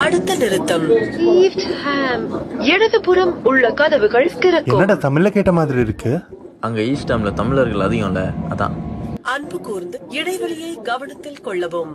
அடுத்த நிறுத்தம் இடதுபுறம் உள்ள கதவுகள் திறக்கும். என்னடா தமிழ்ல கேட்ட மாதிரி இருக்கு. அங்க ஈஸ்ட் ஹாம்ல தமிழர்கள் அதிகம்ல, அதான். அன்பு கூர்ந்து இடைவெளியை கவனத்தில் கொள்ளவும்.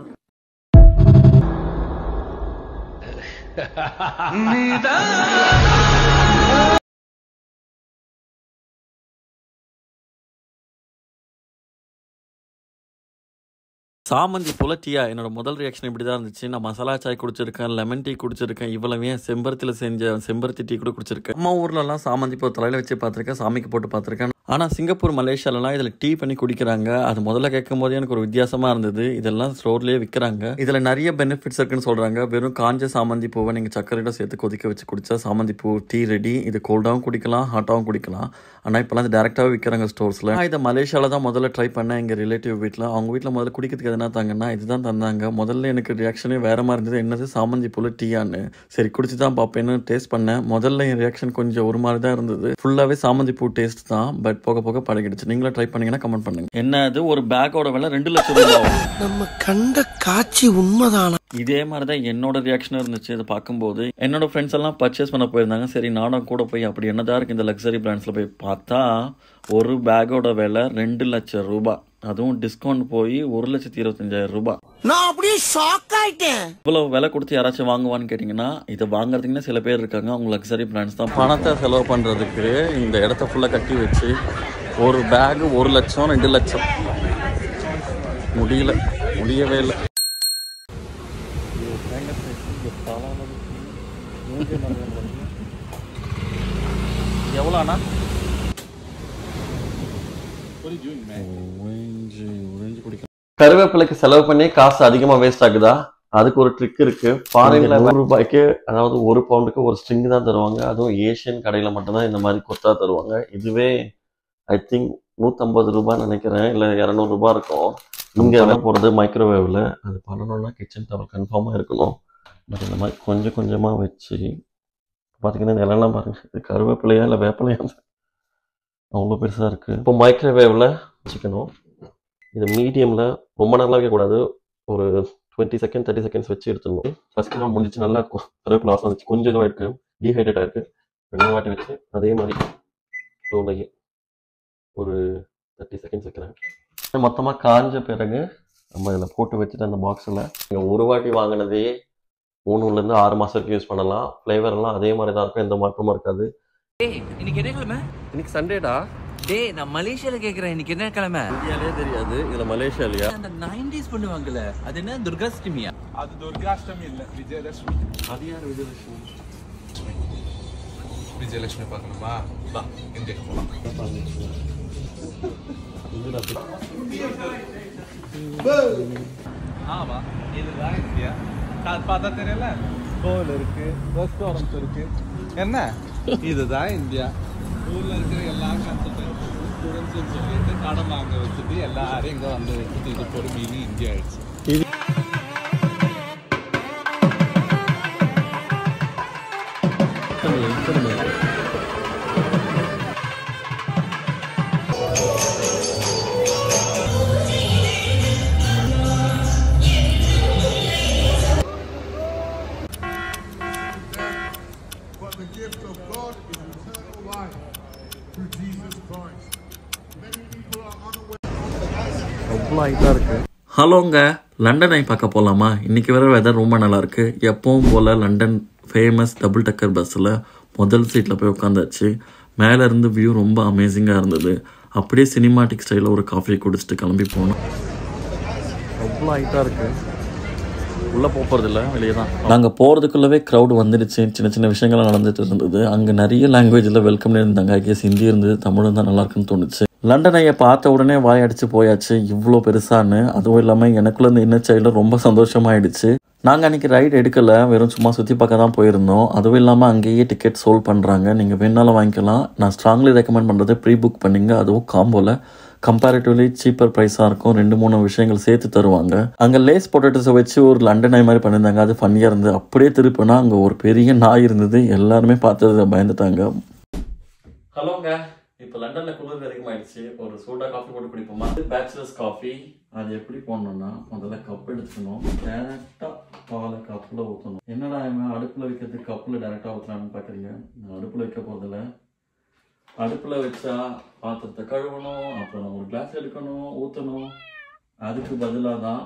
சாமந்தி போல டீயா என்னோட முதல் ரியாக்ஷன் இப்படி தான் இருந்துச்சு. நான் மசாலா சாய் குடிச்சிருக்கேன், லெமன் டீ குடிச்சிருக்கேன், இவ்வளவே செம்பருத்தியில் செஞ்ச செம்பருத்தி டீ கூட குடிச்சிருக்கேன். அம்மா ஊர்லலாம் சாமந்தி பூ தலையில் வச்சு பார்த்துருக்கேன், சாமிக்கு போட்டு பார்த்துருக்கேன். ஆனால் சிங்கப்பூர் மலேசியாலலாம் இதில் டீ பண்ணி குடிக்கிறாங்க. அது முதல்ல கேட்கும் போதே எனக்கு ஒரு வித்தியாசமாக இருந்தது. இதெல்லாம் ஸ்டோர்லேயே விற்கிறாங்க. இதில் நிறைய பெனிஃபிட்ஸ் இருக்குன்னு சொல்கிறாங்க. வெறும் காஞ்ச சாமந்தி பூவை நீங்கள் சர்க்கரையோட சேர்த்து கொதிக்க வச்சு குடிச்சா சாமந்தி பூ டீ ரெடி. இது கோல்டாகவும் குடிக்கலாம், ஹாட்டாகவும் குடிக்கலாம். ஆனால் இப்போலாம் இது டேரெக்டாகவே விற்கிறாங்க ஸ்டோர்ஸில். இதை மலேசியாவில் தான் முதல்ல ட்ரை பண்ணேன். எங்கள் ரிலேட்டிவ் வீட்டில், அவங்க வீட்டில் முதல்ல குடிக்கிறதுக்கு எதுனா தாங்கன்னா இதுதான் தந்தாங்க. முதல்ல எனக்கு ரியாக்ஷனே வேற மாதிரி இருந்தது. என்னது சாமந்தி பூல டீயான்னு. சரி குடிச்சு தான் பார்ப்பேன்னு டேஸ்ட் பண்ணேன். முதல்ல என் ரியாக்ஷன் கொஞ்சம் ஒரு மாதிரி தான் இருந்தது. ஃபுல்லாகவே சாமந்தி பூ டேஸ்ட் தான். பட் போக போக பழகிடுச்சு. நீங்களும் ட்ரை பண்ணீங்கன்னா கமெண்ட் பண்ணுங்க. என்ன அது ஒரு பேக்கோட விலை 2 லட்சம் ரூபாய். நம்ம கண்ட காட்சி உண்மைதானா? இதே மாதிரி தான் என்னோட ரியாக்ஷனும் இருந்துச்சு. இதை பார்க்கும்போது என்னோட ஃப்ரெண்ட்ஸ் எல்லாம் பர்ச்சேஸ் பண்ண போயிருந்தாங்க. சரி நானும் கூட போய் அப்படி என்னதான் இருக்கு இந்த லக்ஸரி பிராண்ட்ஸில் போய் பார்த்தா ஒரு பேக்கோட விலை 2 லட்சம் ரூபாய். அதுவும் டிஸ்கவுண்ட் போய் 1,25,000 ரூபாய். நான் அப்படியே ஷாக் ஆயிட்டேன். இவ்வளவு விலை கொடுத்து யாராச்சும் வாங்குவான்னு கேட்டிங்கன்னா இதை வாங்குறதுக்குன்னு சில பேர் இருக்காங்க. அவங்க லக்ஸரி பிராண்ட்ஸ் தான். பணத்தை செலவு பண்ணுறதுக்கு இந்த இடத்த ஃபுல்லாக கட்டி வச்சு ஒரு பேகு 1 லட்சம் 2 லட்சம் முடியவே இல்லை. எவ்வளோண்ணா? கருவேப்பிலைக்கு செலவு பண்ணி காசு அதிகமாக வேஸ்ட் ஆகுதா? அதுக்கு ஒரு ட்ரிக் இருக்கு. ஃபாரின்ல 100 ரூபாய்க்கு, அதாவது 1 பவுண்டுக்கு ஒரு ஸ்ட்ரிங் தான் தருவாங்க. அதுவும் ஏஷியன் கடையில மட்டும்தான் இந்த மாதிரி கொத்தா தருவாங்க. இதுவே ஐ திங்க் 150 ரூபாய் நினைக்கிறேன், இல்லை 200 ரூபாய் இருக்கும். இங்கே என்ன போகிறது மைக்ரோவேவ்ல. அது பண்ணணும்னா கிச்சன் டவல் கன்ஃபார்மாக இருக்கணும். பட் இந்த மாதிரி கொஞ்சம் கொஞ்சமாக வச்சு பார்த்தீங்கன்னா இந்த இலெல்லாம் பாருங்க. இது கருவேப்பிலையா இல்லை வேப்பிலையா? அவ்வளோ பெருசாக இருக்குது. இப்போ மைக்ரோவேவில் வச்சுக்கணும். இது மீடியமில் ரொம்ப நல்லா வைக்கக்கூடாது. ஒரு 20 செகண்ட் 30 செகண்ட்ஸ் வச்சு எடுத்துடணும். ஃபஸ்ட்டு நான் முடிஞ்சு நல்லா இருக்கும். கருவேப்பிலை வாசம் வந்துச்சு. கொஞ்சம் இதுவாக இருக்குது, டீஹைட்ரேட் ஆகிருக்கு. 2 வாட்டி வச்சு அதே மாதிரி ஸ்லோலையே ஒரு 30 செகண்ட்ஸ் வைக்கிறேன். மொத்தமாக காஞ்ச பிறகு நம்ம இதில் போட்டு வச்சுட்டு அந்த பாக்ஸில் நீங்கள் ஒரு வாட்டி வாங்கினதே 3 6 மாதம் வரைக்கும் யூஸ் பண்ணலாம். ஃப்ளேவர்லாம் அதே மாதிரி தான் இருக்கும், எந்த மாற்றமும் இருக்காது. இன்னைக்கு என்ன கிழமை? இன்னைக்கு சண்டேடா. டேய் நான் மலேசியால கேக்குறேன், இன்னைக்கு என்ன கிழமை? இந்தியாலே தெரியாது, இதுல மலேசியாலயா? அந்த 90s பண்ணுவாங்கல்ல, அது என்ன துர்காஷ்டமியா? அது துர்காஷ்டமி இல்ல, விஜயலட்சுமி. அது யார் விஜயலட்சுமி? விஜயலட்சுமி பார்க்கணுமா? வா இந்தியாக்கு போலாம். ஆமா இதுதான் இந்தியா. பார்த்தா தெரியல, கோவில் இருக்கு, ரெஸ்டாரண்ட் இருக்கு. என்ன இதுதான் இந்தியா. ஊர்ல இருக்கிற எல்லா கன்சல்டன்ட்ஸும் ஸ்டூடெண்ட்ஸும் சொல்லிட்டு கடன் வாங்க வச்சுட்டு எல்லாரையும் இங்கே வந்து வச்சுட்டு இது ஒரு மினி இந்தியா ஆயிடுச்சு. ஹலோங்க, லண்டன் ஐ பார்க்க போகலாமா? இன்றைக்கி வேறு வெதர் ரொம்ப நல்லாயிருக்கு. எப்பவும் போல் லண்டன் ஃபேமஸ் டபுள் டக்கர் பஸ்ஸில் முதல் சீட்டில் போய் உட்காந்தாச்சு. மேலேருந்து வியூ ரொம்ப அமேசிங்காக இருந்தது. அப்படியே சினிமாட்டிக் ஸ்டைலில் ஒரு காஃபி குடிச்சிட்டு கிளம்பி போனோம். அவ்வளோ ஹைட்டாக இருக்குது. உள்ளே போகிறதில்ல, வெளியே தான். நாங்கள் போகிறதுக்குள்ளவே க்ரௌடு வந்துடுச்சு. சின்ன சின்ன விஷயங்கள்லாம் நடந்துட்டு இருந்தது. அங்கே நிறைய லாங்குவேஜில் வெல்கம் இருந்தாங்க. ஐகேஸ் ஹிந்தி இருந்தது, தமிழும் தான் நல்லாயிருக்குன்னு தோணுச்சு. லண்டன் ஐயை பார்த்த உடனே வாயடிச்சு போயாச்சு, இவ்வளோ பெருசான்னு. அதுவும் இல்லாமல் எனக்குள்ள இந்த இன்னர் சைடில் ரொம்ப சந்தோஷமாயிடுச்சு. நாங்கள் அன்றைக்கி ரைட் எடுக்கலை, வெறும் சும்மா சுற்றி பார்க்க தான் போயிருந்தோம். அதுவும் இல்லாமல் அங்கேயே டிக்கெட் சோல்வ் பண்ணுறாங்க, நீங்கள் வேணாலும் வாங்கிக்கலாம். நான் ஸ்ட்ராங்லி ரெக்கமெண்ட் பண்ணுறது ப்ரீ புக் பண்ணிங்க. அதுவும் காம்போவில் கம்பேரிட்டிவ்லி சீப்பர் ப்ரைஸாக இருக்கும். 2-3 விஷயங்கள் சேர்த்து தருவாங்க. அங்கே லேஸ் பொட்டேட்டோஸை வச்சு ஒரு லண்டன் ஐ மாதிரி பண்ணியிருந்தாங்க. அது ஃபன்னியாக இருந்தது. அப்படியே திருப்பினா அங்கே ஒரு பெரிய நாய் இருந்தது. எல்லாருமே பார்த்தது பயந்துட்டாங்க. ஹலோங்க, இப்போ லண்டனில் குளிர் அதிகமாகிடுச்சு. ஒரு சூடாக காஃபி போட்டு குடிப்போமா? Bachelors coffee. அது எப்படி போடணும்னா, முதல்ல கப் எடுத்துக்கணும். டேரெக்டாக பாலை கப்பில் ஊற்றணும். என்னடா அடுப்பில் வைக்கிறதுக்கு கப்பில் டேரெக்டாக ஊற்றலான்னு பார்க்குறீங்க. நான் அடுப்பில் வைக்க போதில்லை. அடுப்பில் வச்சா பாத்திரத்தை கழுவணும், அப்புறம் ஒரு கிளாஸ் எடுக்கணும், ஊற்றணும். அதுக்கு பதிலாக தான்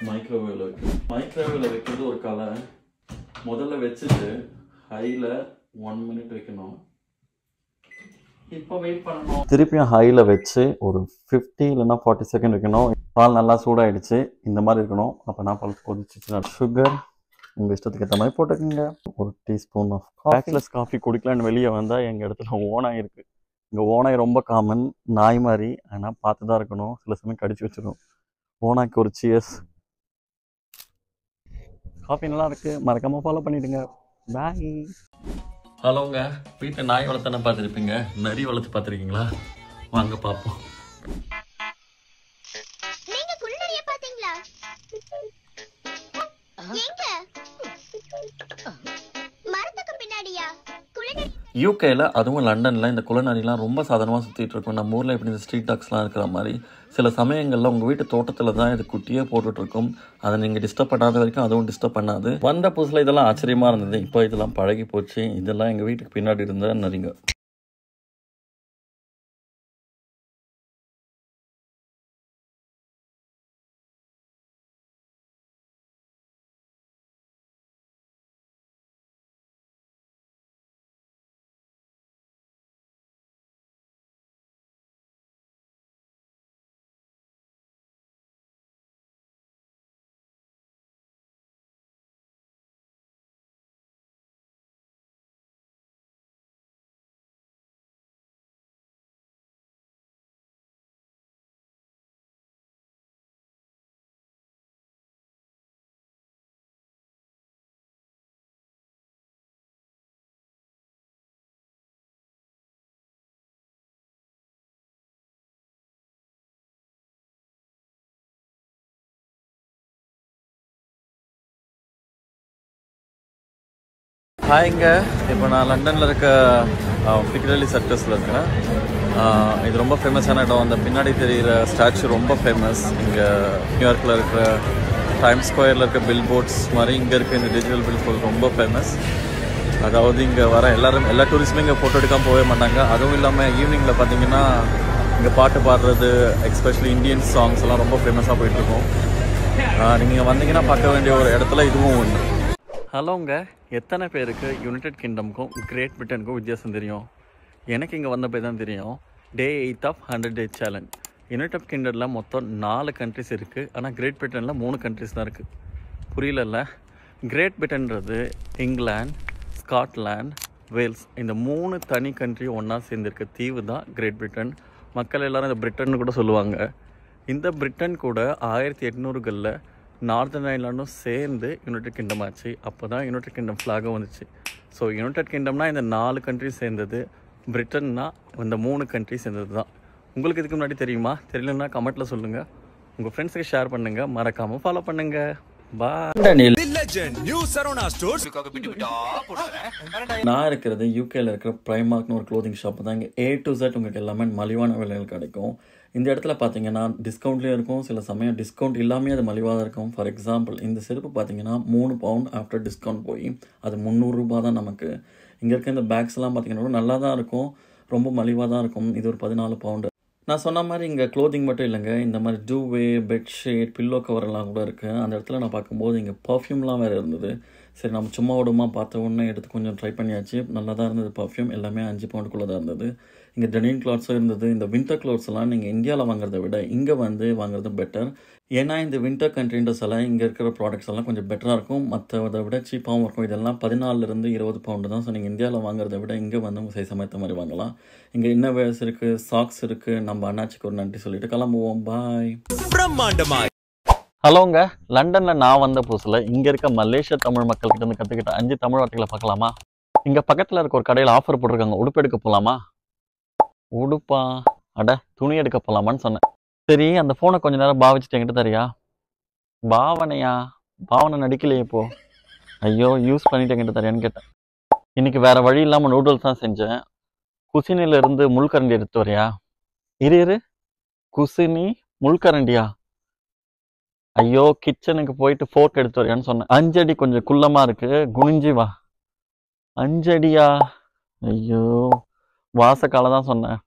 மைக்ரோவேவில் வைக்கணும். மைக்ரோவேவில் வைக்கிறது ஒரு கலை. முதல்ல வச்சுட்டு ஹையில் 1 minute வைக்கணும். இப்போ வெயிட் பண்ணணும். திருப்பியும் ஹையில் வச்சு ஒரு 50 இல்லைன்னா 40 செகண்ட் வைக்கணும். பால் நல்லா சூடாகிடுச்சு. இந்த மாதிரி இருக்கணும். அப்போ நான் பால் கொதிச்சுச்சுன்னா சுகர் உங்கள் இஷ்டத்துக்கு ஏற்ற மாதிரி போட்டுக்கோங்க. ஒரு டீஸ்பூன் ஆஃப் பேச்சுலர்ஸ் காஃபி குடிக்கலான்னு வெளியே வந்தால் எங்கள் இடத்துல ஓனாய் இருக்குது. இங்கே ஓனாய் ரொம்ப காமன், நாய் மாதிரி. ஆனால் பார்த்து தான் இருக்கணும், சில சமயம் கடிச்சு வச்சிடும். ஓனாய்க்கு ஒரு சியர்ஸ். காஃபி நல்லா இருக்குது, மறக்காமல் ஃபாலோ பண்ணிவிடுங்க. பாய். ஹலோங்க, வீட்டில் நாய் வளர்த்தானே பார்த்துருப்பீங்க, நரி வளர்த்து பார்த்துருக்கீங்களா? வாங்க பார்ப்போம். யூகேல அதுவும் லண்டனில் இந்த குளநரிலாம் ரொம்ப சாதாரணமாக சுற்றிட்டு இருக்கும். நம்ம ஊரில் எப்படி இந்த ஸ்ட்ரீட் டாக்ஸ்லாம் இருக்கிற மாதிரி சில சமயங்களில் உங்கள் வீட்டு தோட்டத்தில் தான் இது குட்டியே போட்டுட்ருக்கும். அதை நீங்கள் டிஸ்டர்ப் பண்ணாத வரைக்கும் அதுவும் டிஸ்டர்ப் பண்ணாது. வந்த புதுசில் இதெல்லாம் ஆச்சரியமாக இருந்தது. இப்போ இதெல்லாம் பழகி போச்சு. இதெல்லாம் எங்கள் வீட்டுக்கு பின்னாடி இருந்த நரிங்க. ஹாய்ங்க, இப்போ நான் லண்டனில் இருக்க பிக்கடலி சர்க்கஸில் இருக்கேன். இது ரொம்ப ஃபேமஸான இடம். அந்த பின்னாடி தெரிகிற ஸ்டாச்சு ரொம்ப ஃபேமஸ். இங்கே நியூயார்க்கில் இருக்கிற டைம்ஸ் ஸ்கொயரில் இருக்க பில் போர்ட்ஸ் மாதிரி இங்கே இருக்க இந்த டிஜிட்டல் பில் போர்ட் ரொம்ப ஃபேமஸ். அதாவது இங்கே வர எல்லா டூரிஸ்ட்டுமே இங்கே ஃபோட்டோ எடுக்காமல் போகவே மாட்டாங்க. அதுவும் இல்லாமல் ஈவினிங்கில் பார்த்தீங்கன்னா இங்கே பாட்டு பாடுறது, எஸ்பெஷலி இந்தியன் சாங்ஸ் எல்லாம் ரொம்ப ஃபேமஸாக போயிட்டுருக்கோம். நீங்கள் வந்தீங்கன்னா பார்க்க வேண்டிய ஒரு இடத்துல இதுவும் ஒன்று. ஹலோங்க, எத்தனை பேருக்கு யுனைடெட் கிங்டம்க்கும் கிரேட் பிரிட்டனுக்கும் வித்தியாசம் தெரியும்? எனக்கு இங்கே வந்த போய் தான் தெரியும். Day 8 of 100 Day Challenge. United கிங்டமில் மொத்தம் 4 கண்ட்ரிஸ் இருக்குது. ஆனால் கிரேட் பிரிட்டனில் 3 கண்ட்ரிஸ் தான் இருக்குது. புரியலல்ல? கிரேட் பிரிட்டன்றது இங்கிலாந்து, ஸ்காட்லாந்து, வேல்ஸ் இந்த 3 தனி கண்ட்ரி ஒன்றா சேர்ந்துருக்க தீவு தான் கிரேட் பிரிட்டன். மக்கள் எல்லோரும் இந்த பிரிட்டன் கூட சொல்லுவாங்க. இந்த பிரிட்டன் கூட 1800களில் நார்தர்ன் ஐர்லாண்டும் சேர்ந்து யுனைடெட் கிங்டம் ஆச்சு. அப்போ தான் யுனைடெட் கிங்டம் ஃப்ளாகும் வந்துச்சு. ஸோ யுனைடெட் கிங்டம்னா இந்த 4 கண்ட்ரி சேர்ந்தது, பிரிட்டன்னா இந்த 3 கண்ட்ரி சேர்ந்தது தான். உங்களுக்கு இதுக்கு முன்னாடி தெரியுமா? தெரியலன்னா கமெண்ட்டில் சொல்லுங்கள். உங்கள் ஃப்ரெண்ட்ஸுக்கு ஷேர் பண்ணுங்கள், மறக்காமல் ஃபாலோ பண்ணுங்கள். நான் இருக்கிறது யூகேல இருக்கிற பிரைமார்க்னு ஒரு க்ளோதிங் ஷாப் தான். இங்கே A to Z உங்களுக்கு எல்லாமே மலிவான விலைகள் கிடைக்கும். இந்த இடத்துல பார்த்தீங்கன்னா டிஸ்கவுண்ட்லேயும் இருக்கும், சில சமயம் டிஸ்கவுண்ட் இல்லாமல் அது மலிவாக இருக்கும். ஃபார் எக்ஸாம்பிள் இந்த செருப்பு பார்த்தீங்கன்னா 3 பவுண்ட் ஆஃப்டர் டிஸ்கவுண்ட் போய் அது 300 ரூபா தான் நமக்கு. இங்கே இருக்க இந்த பேக்ஸ்லாம் பார்த்தீங்கன்னா நல்லா தான் இருக்கும், ரொம்ப மலிவாக தான் இருக்கும். இது ஒரு 14 பவுண்டு. நான் சொன்ன மாதிரி இங்கே க்ளோதிங் மட்டும் இல்லைங்க, இந்த மாதிரி டூவே, பெட்ஷீட், பில்லோ கவரெல்லாம் கூட இருக்குது. அந்த இடத்துல நான் பார்க்கும்போது இங்கே பர்ஃப்யூம்லாம் வேறு இருந்தது. சரி நம்ம சும்மா விடுமா பார்த்த உடனே எடுத்து கொஞ்சம் ட்ரை பண்ணியாச்சு. நல்லா தான் இருந்தது பர்ஃப்யூம். எல்லாமே 5 பவுண்டுக்குள்ளே தான் இருந்தது. இங்கே டெனிம் கிளாத்ஸும் இருந்தது. இந்த வின்டர் கிளாத்ஸ்லாம் நீங்கள் இந்தியாவில் வாங்குறத விட இங்கே வந்து வாங்குறது பெட்டர். ஏன்னா இந்த வின்டர் கண்ட்ரின்றஸெல்லாம் இங்கே இருக்கிற ப்ராடக்ட்ஸ் எல்லாம் கொஞ்சம் பெட்டராக இருக்கும், மற்றதை விட சீப்பாகவும் இருக்கும். இதெல்லாம் 14 to 20 பவுண்டு தான். ஸோ நீங்கள் இந்தியாவில் வாங்குறத விட இங்கே வந்து உங்கள் சைஸ் சமயத்த மாதிரி வாங்கலாம். இங்கே இன்னோவேர்ஸ் இருக்குது, சாக்ஸ் இருக்குது. நம்ம அண்ணாச்சிக்கு ஒரு நன்றி சொல்லிட்டு கிளம்புவோம். பாய். பிரம்மாண்டமாய். ஹலோங்க, லண்டனில் நான் வந்த புதுசில் இங்கே இருக்க மலேசியா தமிழ் மக்கள்கிட்ட இருந்து கற்றுக்கிட்ட 5 தமிழ் வார்த்தைகளை பார்க்கலாமா? இங்கே பக்கத்தில் இருக்க ஒரு கடையில் ஆஃபர் போட்டிருக்காங்க. உடுப்பு எடுக்க போகலாமா? உடுப்பா? அட துணி எடுக்க போகலாமான்னு சொன்னேன். சரி அந்த ஃபோனை கொஞ்சம் நேரம் பாவிச்சுட்டு என்கிட்ட தரியா? பாவனையா? பாவனை நடிக்கலையே இப்போ. ஐயோ யூஸ் பண்ணிட்டு என்கிட்ட தரியான்னு கேட்டேன். இன்றைக்கி வேறு வழி இல்லாமல் நூடுல்ஸ் தான் செஞ்சேன். குசினில இருந்து முள்கரண்டி எடுத்து வரியா? இரு குசினி முள்கரண்டியா? ஐயோ, கிச்சனுக்கு போயிட்டு ஃபோர்க் எடுத்து வரியான்னு சொன்னேன். 5 அடி கொஞ்சம் குள்ளமா இருக்கு, குனிஞ்சி வா. 5 அடியா? ஐயோ, வாசக்கால தான் சொன்னேன்.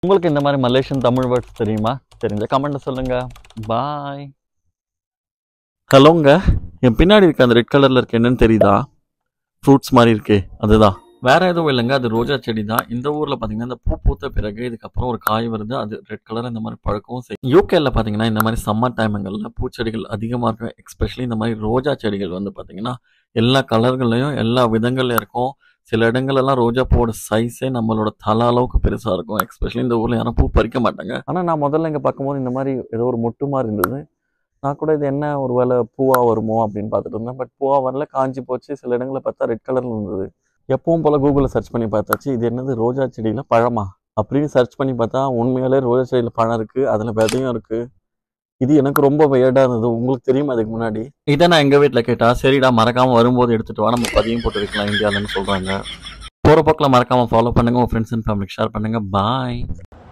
உங்களுக்கு இந்த மாதிரி மலேசியன் தமிழ் வேர்ட்ஸ் தெரியுமா? தெரிஞ்ச கமெண்ட் சொல்லுங்க. பாய். ஹலோங்க, என் பின்னாடி இருக்க அந்த ரெட் கலர்ல இருக்கு என்னன்னு தெரியுதா? ஃப்ரூட்ஸ் மாதிரி இருக்கே, அதுதான். வேற எதுவும் இல்லைங்க, அது ரோஜா செடி தான். இந்த ஊர்ல பாத்தீங்கன்னா இந்த பூ பூத்த பிறகு இதுக்கப்புறம் ஒரு காய் வருது, அது ரெட் கலர் இந்த மாதிரி பழக்கவும் செய்யும். யூகேல பாத்தீங்கன்னா இந்த மாதிரி சம்மர் டைம்களில் பூச்செடிகள் அதிகமாக இருக்கும். எஸ்பெஷலி இந்த மாதிரி ரோஜா செடிகள் வந்து பாத்தீங்கன்னா எல்லா கலர்கள்லையும் எல்லா விதங்கள்லையும் இருக்கும். சில இடங்கள்லாம் ரோஜா பூவோட சைஸே நம்மளோட தலை அளவுக்கு பெருசா இருக்கும். எஸ்பெஷலி இந்த ஊர்ல யாரும் பூ பறிக்க மாட்டாங்க. ஆனா நான் முதல்ல இங்க பார்க்கும்போது இந்த மாதிரி ஏதோ ஒரு மொட்டு மாதிரி இருந்தது. நான் கூட இது என்ன ஒரு வேலை பூவா வருமோ அப்படின்னு பார்த்துட்டு இருந்தேன். பட் பூவா வரல, காஞ்சி போச்சு. சில இடங்களில் பார்த்தா ரெட் கலர்ல இருந்தது. எப்பவும் போல கூகுளில் சர்ச் பண்ணி பார்த்தாச்சு, இது என்னது ரோஜா செடியில் பழமா அப்படின்னு சர்ச் பண்ணி பார்த்தா உண்மையாலே ரோஜா செடியில் பழம் இருக்கு, அதில் விதையும் இருக்கு. இது எனக்கு ரொம்ப வியர்டா இருந்தது. உங்களுக்கு தெரியுமா அதுக்கு முன்னாடி? இதை நான் எங்கள் வீட்டில் கேட்டா, சரிடா மறக்காம வரும்போது எடுத்துட்டு வா, நம்ம பதியம் போட்டு வைக்கலாம் இந்தியாவில்னு சொல்கிறாங்க. போகிற போக்கில் மறக்காம ஃபாலோ பண்ணுங்க, உங்கள் ஃப்ரெண்ட்ஸ் அண்ட் ஃபேமிலிக்கு ஷேர் பண்ணுங்க. பாய்.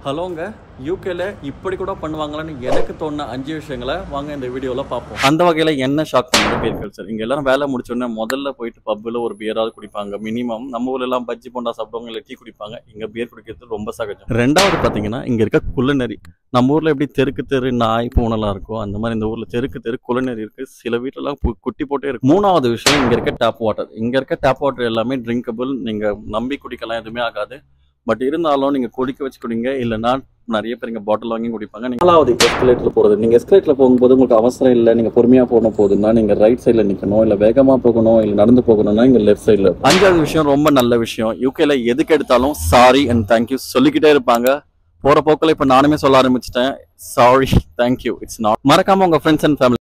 ஹலோங்க, யூகேல இப்படி கூட பண்ணுவாங்களான்னு எனக்கு தோணுன 5 விஷயங்களை வாங்க இந்த வீடியோவில் பார்ப்போம். அந்த வகையில் என்ன ஷாக் பண்ணுறது பியர் கல்ச்சர். இங்கே எல்லாரும் வேலை முடிச்சோடனே முதல்ல போயிட்டு பப்பில் ஒரு பியராவது குடிப்பாங்க. மினிமம் நம்ம ஊர்லாம் பஜ்ஜி போண்டா சாப்பிடுவாங்க, இல்லை டீ குடிப்பாங்க. இங்கே பியர் குடிக்கிறது ரொம்ப சகஜம். 2வது பார்த்தீங்கன்னா இங்கே இருக்க குள்ளநெறி. நம்ம ஊரில் எப்படி தெருக்கு தெரு நாய் பூனெல்லாம் இருக்கும், அந்த மாதிரி இந்த ஊரில் தெருக்கு தெரு குள்ளநெறி இருக்குது. சில வீட்டிலலாம் குட்டி போட்டே இருக்கு. 3வது விஷயம், இங்கே இருக்க டேப் வாட்டர். இங்கே இருக்க டேப் வாட்டர் எல்லாமே ட்ரிங்கபிள். நீங்கள் நம்பி குடிக்கலாம், எதுவுமே ஆகாது. பட் இருந்தாலும் நீங்கள் குடிக்க வச்சு குடிங்க, இல்லைன்னா நிறைய பேர் இங்கே பாட்டில் வாங்கி குடிப்பாங்க. 4வது எஸ்கலேட்டரில் போகிறது. நீங்கள் எஸ்கலேட்டரில் போகும்போது உங்களுக்கு அவசரம் இல்லை, நீங்கள் பொறுமையாக போகணும் போதுன்னா நீங்கள் ரைட் சைடில் நிற்கணும், இல்லை வேகமாக போகணும், இல்லை நடந்து போகணும்னா இங்கே லெஃப்ட் சைடில். 5வது விஷயம் ரொம்ப நல்ல விஷயம், யூகேல எதுக்கு எடுத்தாலும் சாரி அண்ட் தேங்க்யூ சொல்லிக்கிட்டே இருப்பாங்க. போகிற போக்கில் இப்போ நானுமே சொல்ல ஆரம்பிச்சிட்டேன், சாரி தேங்க்யூ இட்ஸ் நாட். மறக்காமல் உங்கள் ஃப்ரெண்ட்ஸ் அண்ட் ஃபேமிலி